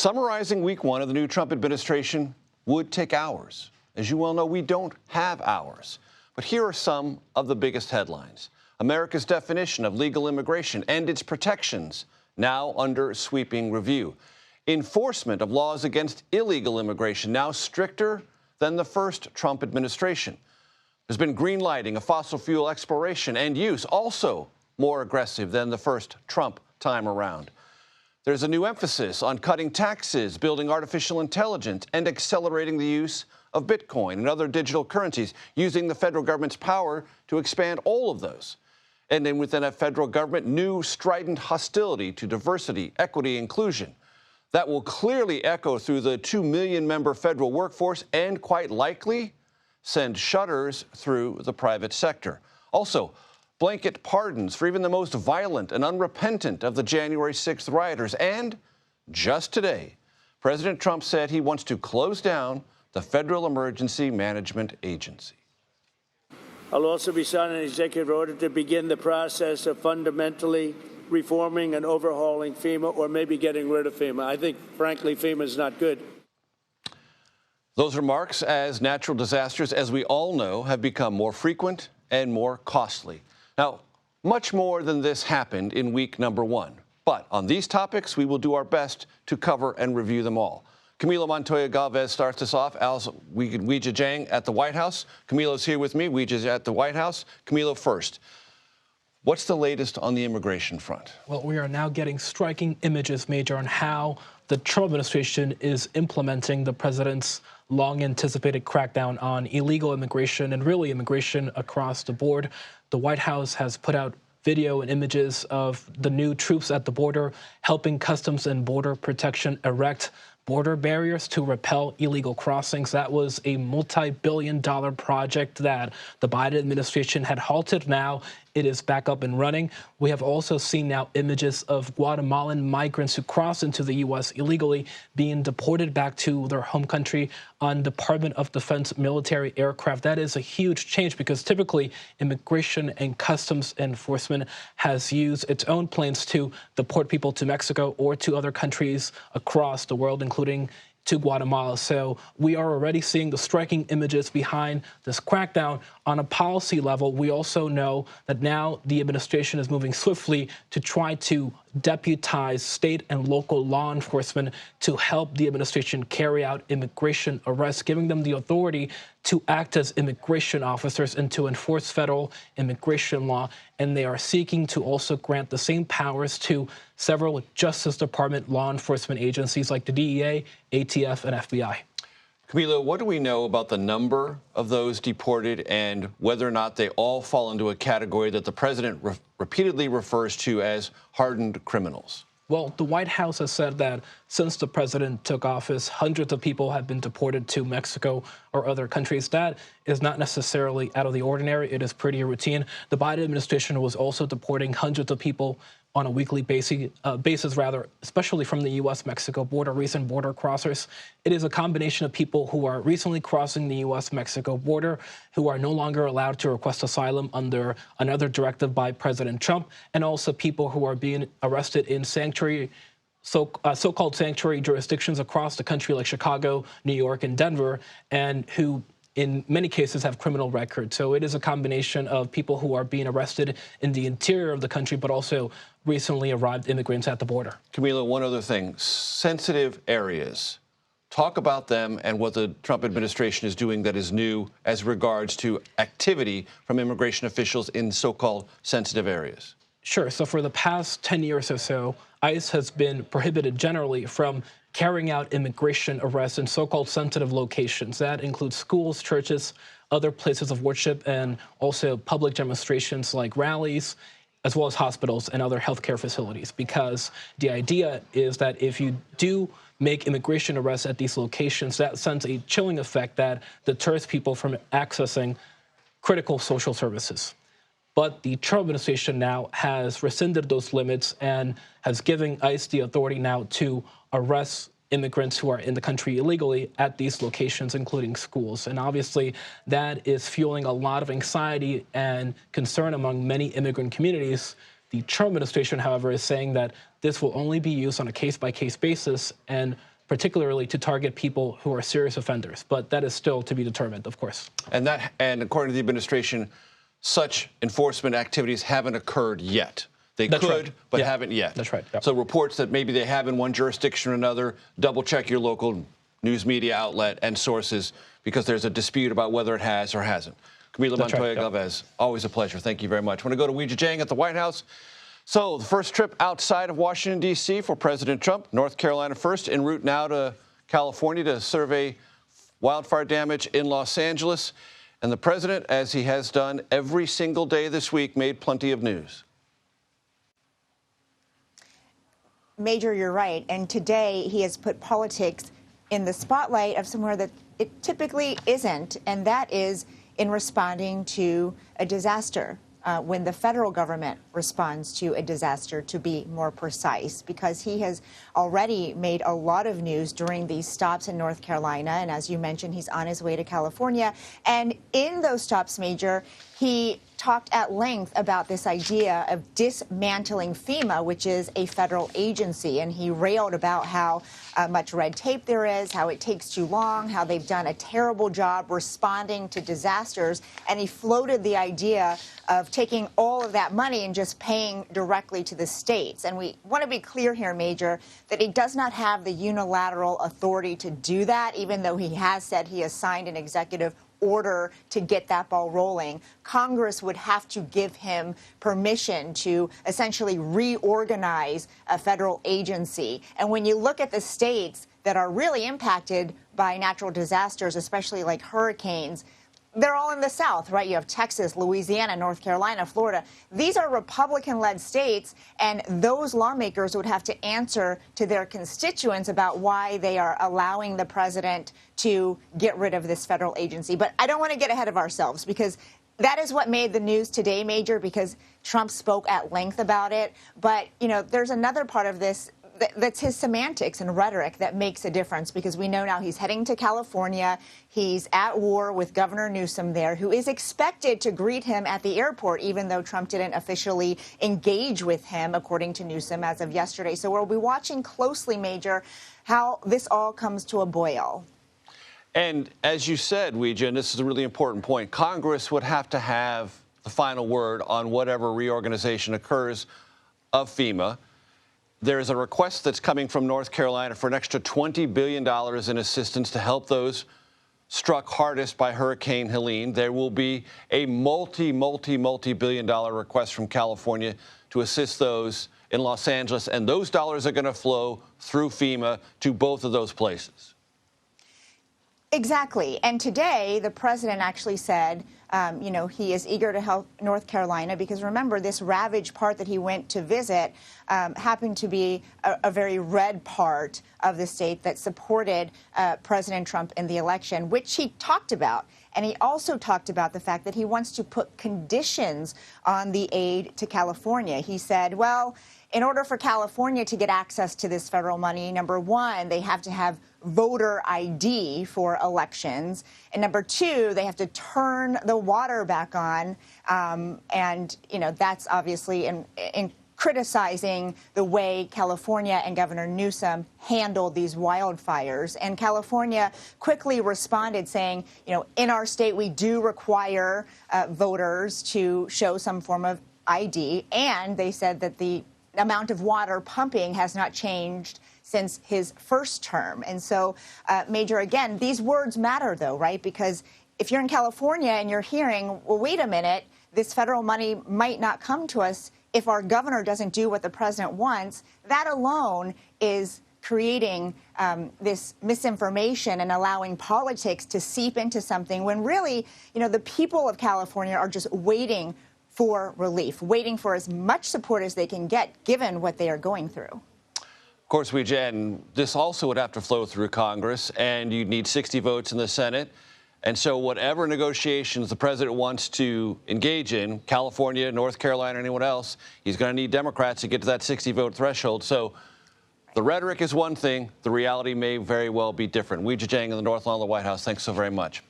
Summarizing week one of the new Trump administration would take hours. As you well know, we don't have hours. But here are some of the biggest headlines. America's definition of legal immigration and its protections now under sweeping review. Enforcement of laws against illegal immigration now stricter than the first Trump administration. There's been greenlighting of fossil fuel exploration and use, also more aggressive than the first Trump time around. There's a new emphasis on cutting taxes, building artificial intelligence, and accelerating the use of Bitcoin and other digital currencies, using the federal government's power to expand all of those. And then within a federal government, new strident hostility to diversity, equity, inclusion. That will clearly echo through the 2 million-member federal workforce and quite likely send shudders through the private sector. Also, blanket pardons for even the most violent and unrepentant of the January 6th rioters. And just today, President Trump said he wants to close down the Federal Emergency Management Agency. I'll also be signing an executive order to begin the process of fundamentally reforming and overhauling FEMA, or maybe getting rid of FEMA. I think, frankly, FEMA is not good. Those remarks, as natural disasters, as we all know, have become more frequent and more costly. Now, much more than this happened in week number one. But on these topics, we will do our best to cover and review them all. Camilo Montoya-Galvez starts us off. Weijia Jiang at the White House. Camilo's here with me. Weijia's at the White House. Camilo first. What's the latest on the immigration front? Well, we are now getting striking images, Major, on how the Trump administration is implementing the president's long-anticipated crackdown on illegal immigration and really immigration across the board. The White House has put out video and images of the new troops at the border helping Customs and Border Protection erect border barriers to repel illegal crossings. That was a multi-billion-dollar project that the Biden administration had halted. Now it is back up and running. We have also seen now images of Guatemalan migrants who cross into the U.S. illegally being deported back to their home country on Department of Defense military aircraft. That is a huge change because typically Immigration and Customs Enforcement has used its own planes to deport people to Mexico or to other countries across the world, including to Guatemala. So we are already seeing the striking images behind this crackdown. On a policy level, we also know that now the administration is moving swiftly to try to deputize state and local law enforcement to help the administration carry out immigration arrests, giving them the authority to act as immigration officers and to enforce federal immigration law. And they are seeking to also grant the same powers to several Justice Department law enforcement agencies like the DEA, ATF, and FBI. Camilo, what do we know about the number of those deported and whether or not they all fall into a category that the president repeatedly refers to as hardened criminals? Well, the White House has said that since the president took office, hundreds of people have been deported to Mexico or other countries. That is not necessarily out of the ordinary. It is pretty routine. The Biden administration was also deporting hundreds of people on a weekly basis, especially from the U.S.-Mexico border, recent border crossers. It is a combination of people who are recently crossing the U.S.-Mexico border, who are no longer allowed to request asylum under another directive by President Trump, and also people who are being arrested in so-called sanctuary jurisdictions across the country like Chicago, New York, and Denver, and who in many cases have criminal records. So it is a combination of people who are being arrested in the interior of the country, but also recently arrived immigrants at the border. Camilo, one other thing, sensitive areas. Talk about them and what the Trump administration is doing that is new as regards to activity from immigration officials in so-called sensitive areas. Sure. So for the past 10 years or so, ICE has been prohibited generally from carrying out immigration arrests in so-called sensitive locations. That includes schools, churches, other places of worship, and also public demonstrations like rallies, as well as hospitals and other healthcare facilities, because the idea is that if you do make immigration arrests at these locations, that sends a chilling effect that deters people from accessing critical social services. But the Trump administration now has rescinded those limits and has given ICE the authority now to arrest immigrants who are in the country illegally at these locations, including schools. And obviously, that is fueling a lot of anxiety and concern among many immigrant communities. The Trump administration, however, is saying that this will only be used on a case-by-case basis and particularly to target people who are serious offenders. But that is still to be determined, of course. And according to the administration, such enforcement activities haven't occurred yet. They That's could, right. but Yeah. haven't yet. That's right. Yep. So reports that maybe they have in one jurisdiction or another, double check your local news media outlet and sources, because there's a dispute about whether it has or hasn't. Camilo That's right. Montoya-Galvez, always a pleasure. Thank you very much. I want to go to Weijia Jiang at the White House. So the first trip outside of Washington, D.C. for President Trump, North Carolina first, en route now to California to survey wildfire damage in Los Angeles. And the president, as he has done every single day this week, made plenty of news. Major, you're right. And today he has put politics in the spotlight of somewhere that it typically isn't, and that is in responding to a disaster. When the federal government responds to a disaster, to be more precise, because he has already made a lot of news during these stops in North Carolina. And as you mentioned, he's on his way to California. And in those stops, Major, he talked at length about this idea of dismantling FEMA, which is a federal agency. And he railed about how much red tape there is, how it takes too long, how they've done a terrible job responding to disasters. And he floated the idea of taking all of that money and just paying directly to the states. And we want to be clear here, Major, that he does not have the unilateral authority to do that, even though he has said he has signed an executive order to get that ball rolling. Congress would have to give him permission to essentially reorganize a federal agency. And when you look at the states that are really impacted by natural disasters, especially like hurricanes, they're all in the South, right? You have Texas, Louisiana, North Carolina, Florida. These are Republican-led states, and those lawmakers would have to answer to their constituents about why they are allowing the president to get rid of this federal agency. But I don't want to get ahead of ourselves, because that is what made the news today, Major, because Trump spoke at length about it. But, you know, there's another part of this that's his semantics and rhetoric that makes a difference, because we know now he's heading to California. He's at war with Governor Newsom there, who is expected to greet him at the airport, even though Trump didn't officially engage with him, according to Newsom, as of yesterday. So we'll be watching closely, Major, how this all comes to a boil. And as you said, Weijia, and this is a really important point, Congress would have to have the final word on whatever reorganization occurs of FEMA. There is a request that's coming from North Carolina for an extra $20 billion in assistance to help those struck hardest by Hurricane Helene. There will be a multi-billion-dollar request from California to assist those in Los Angeles, and those dollars are going to flow through FEMA to both of those places. Exactly. And today, the president actually said, you know, he is eager to help North Carolina, because remember, this ravaged part that he went to visit happened to be a very red part of the state that supported President Trump in the election, which he talked about. And he also talked about the fact that he wants to put conditions on the aid to California. He said, well, in order for California to get access to this federal money, number one, they have to have voter ID for elections. And number two, they have to turn the water back on. And, you know, that's obviously in criticizing the way California and Governor Newsom handled these wildfires. And California quickly responded saying, you know, in our state, we do require voters to show some form of ID. And they said that the amount of water pumping has not changed since his first term. And so, Major, again, these words matter, though, right? Because if you're in California and you're hearing, well, wait a minute, this federal money might not come to us if our governor doesn't do what the president wants, that alone is creating this misinformation and allowing politics to seep into something when really, you know, the people of California are just waiting for relief, waiting for as much support as they can get, given what they are going through. Of course, Weijia, and this also would have to flow through Congress, and you'd need 60 votes in the Senate. And so whatever negotiations the president wants to engage in, California, North Carolina, anyone else, he's going to need Democrats to get to that 60-vote threshold. So the rhetoric is one thing. The reality may very well be different. Weijia Jiang in the North Lawn of the White House, thanks so very much.